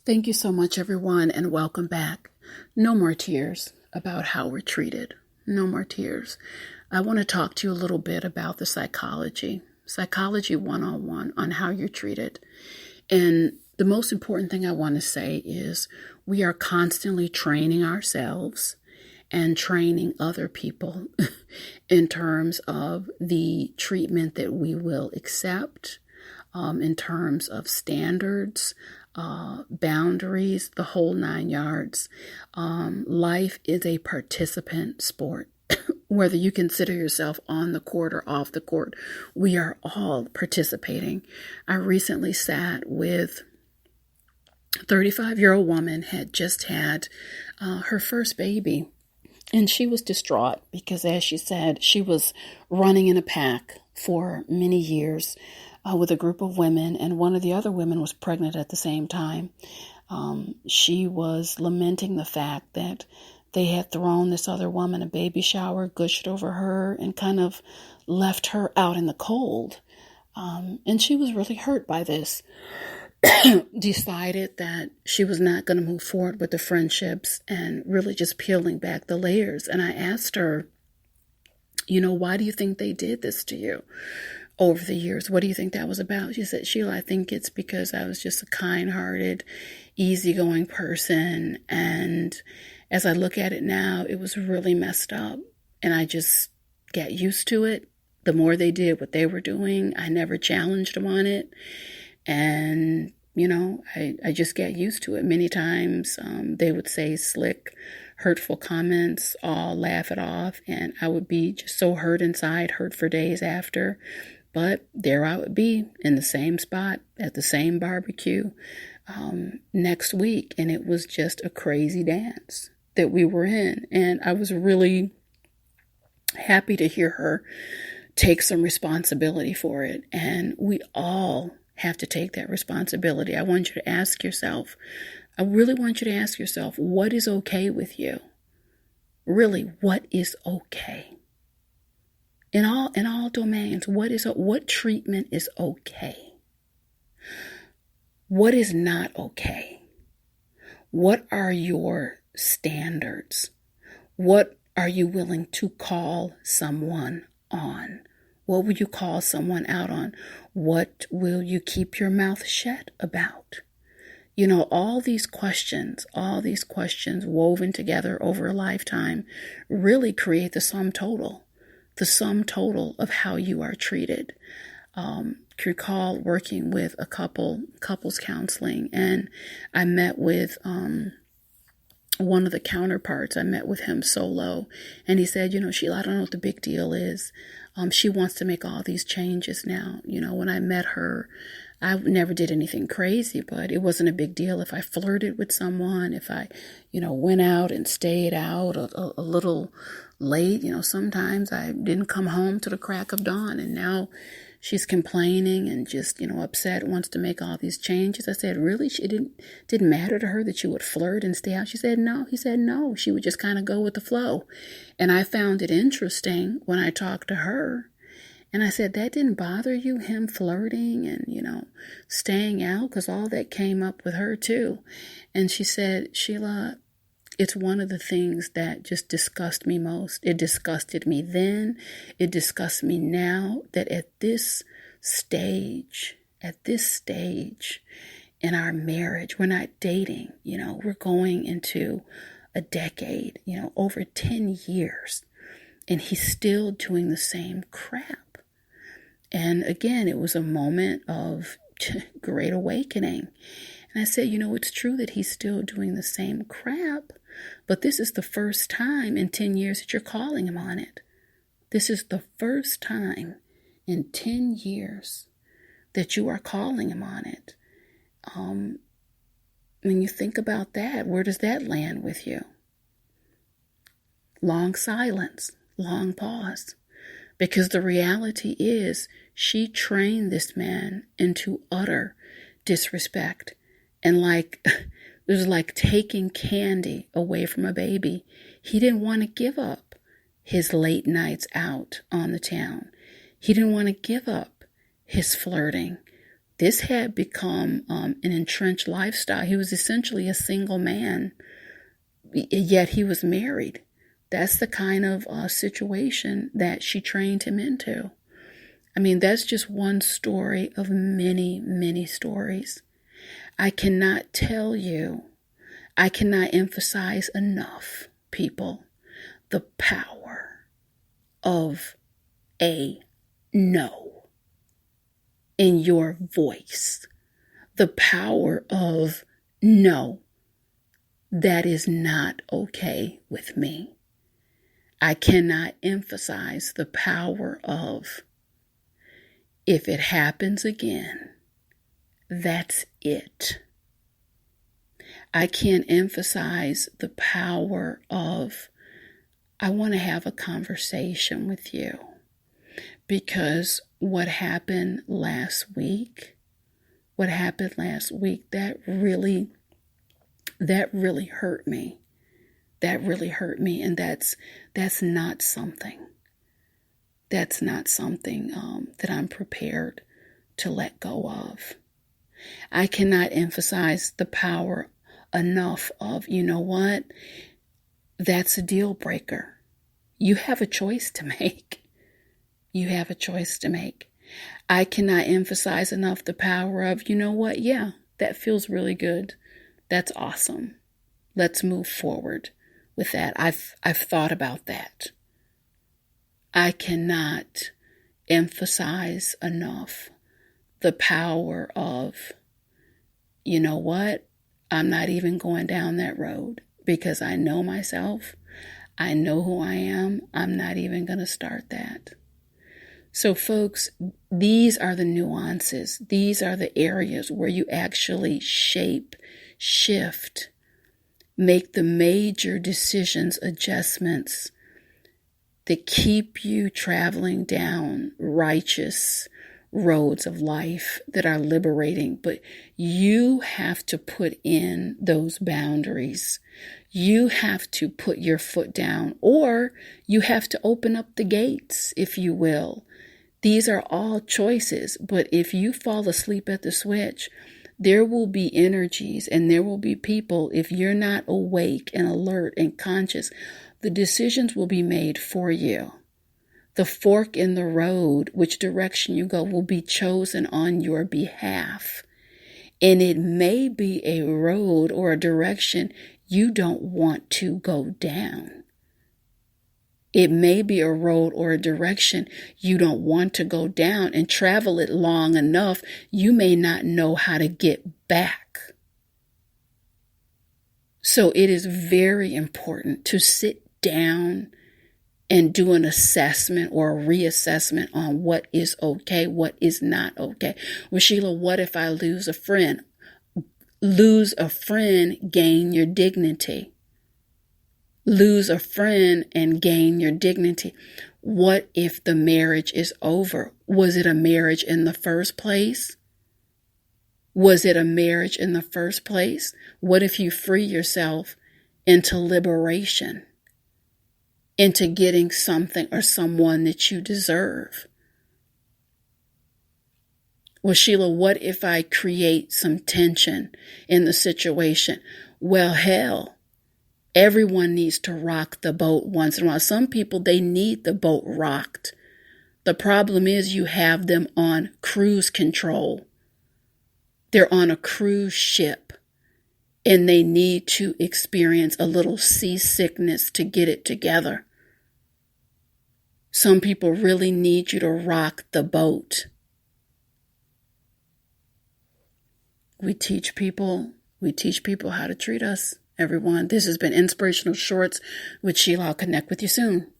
Thank you so much, everyone, and welcome back. No more tears about how we're treated. No more tears. I want to talk to you a little bit about the psychology 101 on how you're treated. And the most important thing I want to say is we are constantly training ourselves and training other people in terms of the treatment that we will accept, in terms of standards, boundaries, the whole 9 yards. Life is a participant sport. Whether you consider yourself on the court or off the court, we are all participating. I recently sat with a 35-year-old woman, had just had her first baby, and she was distraught because, as she said, she was running in a pack for many years with a group of women, and one of the other women was pregnant at the same time. She was lamenting the fact that they had thrown this other woman a baby shower, gushed over her, and kind of left her out in the cold. And she was really hurt by this. Decided that she was not going to move forward with the friendships and really just peeling back the layers. And I asked her, why do you think they did this to you over the years? What do you think that was about? She said, Sheila, I think it's because I was just a kind-hearted, easygoing person. And as I look at it now, it was really messed up. And I just got used to it. The more they did what they were doing, I never challenged them on it. And, I just got used to it. Many times they would say slick, hurtful comments, I'll laugh it off. And I would be just so hurt inside, hurt for days after. But there I would be in the same spot at the same barbecue next week. And it was just a crazy dance that we were in. And I was really happy to hear her take some responsibility for it. And we all have to take that responsibility. I want you to ask yourself, I really want you to ask yourself, what is okay with you? Really, what is okay? In all domains, what treatment is okay? What is not okay? What are your standards? What are you willing to call someone on? What will you call someone out on? What will you keep your mouth shut about? All these questions woven together over a lifetime really create the sum total of how you are treated. Recall working with a couples counseling, and I met with one of the counterparts. I met with him solo, and he said, Sheila, I don't know what the big deal is. She wants to make all these changes now. When I met her, I never did anything crazy, but it wasn't a big deal if I flirted with someone, if I, went out and stayed out a little late. Sometimes I didn't come home to the crack of dawn, and now she's complaining and just, upset, wants to make all these changes. I said, really? It didn't matter to her that you would flirt and stay out? She said, no. He said, no. She would just kind of go with the flow. And I found it interesting when I talked to her. And I said, that didn't bother you, him flirting and, staying out? Because all that came up with her too. And she said, Sheila, it's one of the things that just disgusted me most. It disgusted me then. It disgusts me now that at this stage in our marriage, we're not dating, we're going into a decade, over 10 years, and he's still doing the same crap. And again, it was a moment of great awakening. And I said, it's true that he's still doing the same crap, but this is the first time in 10 years that you're calling him on it. This is the first time in 10 years that you are calling him on it. When you think about that, where does that land with you? Long silence, long pause. Because the reality is she trained this man into utter disrespect. And it was like taking candy away from a baby. He didn't want to give up his late nights out on the town. He didn't want to give up his flirting. This had become an entrenched lifestyle. He was essentially a single man, yet he was married. That's the kind of situation that she trained him into. I mean, that's just one story of many, many stories. I cannot tell you, I cannot emphasize enough, people, the power of a no in your voice. The power of no, that is not okay with me. I cannot emphasize the power of, if it happens again, that's it. I can't emphasize the power of, I want to have a conversation with you, because what happened last week, that really hurt me. That really hurt me. And that's not something that I'm prepared to let go of. I cannot emphasize the power enough of, you know what? That's a deal breaker. You have a choice to make. You have a choice to make. I cannot emphasize enough the power of, you know what? Yeah, that feels really good. That's awesome. Let's move forward with that. I've thought about that. I cannot emphasize enough the power of, you know what? I'm not even going down that road because I know myself. I know who I am. I'm not even going to start that. So folks, these are the nuances. These are the areas where you actually shape, shift, make the major decisions, adjustments that keep you traveling down righteous roads of life that are liberating. But you have to put in those boundaries. You have to put your foot down, or you have to open up the gates, if you will. These are all choices, but if you fall asleep at the switch, there will be energies and there will be people, if you're not awake and alert and conscious, the decisions will be made for you. The fork in the road, which direction you go, will be chosen on your behalf. And it may be a road or a direction you don't want to go down. It may be a road or a direction you don't want to go down, and travel it long enough, you may not know how to get back. So it is very important to sit down and do an assessment or a reassessment on what is okay, what is not okay. Well, Sheila, what if I lose a friend? Lose a friend, gain your dignity. Lose a friend and gain your dignity. What if the marriage is over? Was it a marriage in the first place? Was it a marriage in the first place? What if you free yourself into liberation, into getting something or someone that you deserve? Well, Sheila, what if I create some tension in the situation? Well, hell, everyone needs to rock the boat once in a while. Some people, they need the boat rocked. The problem is you have them on cruise control. They're on a cruise ship and they need to experience a little seasickness to get it together. Some people really need you to rock the boat. We teach people how to treat us. Everyone, this has been Inspirational Shorts with Sheila. I'll connect with you soon.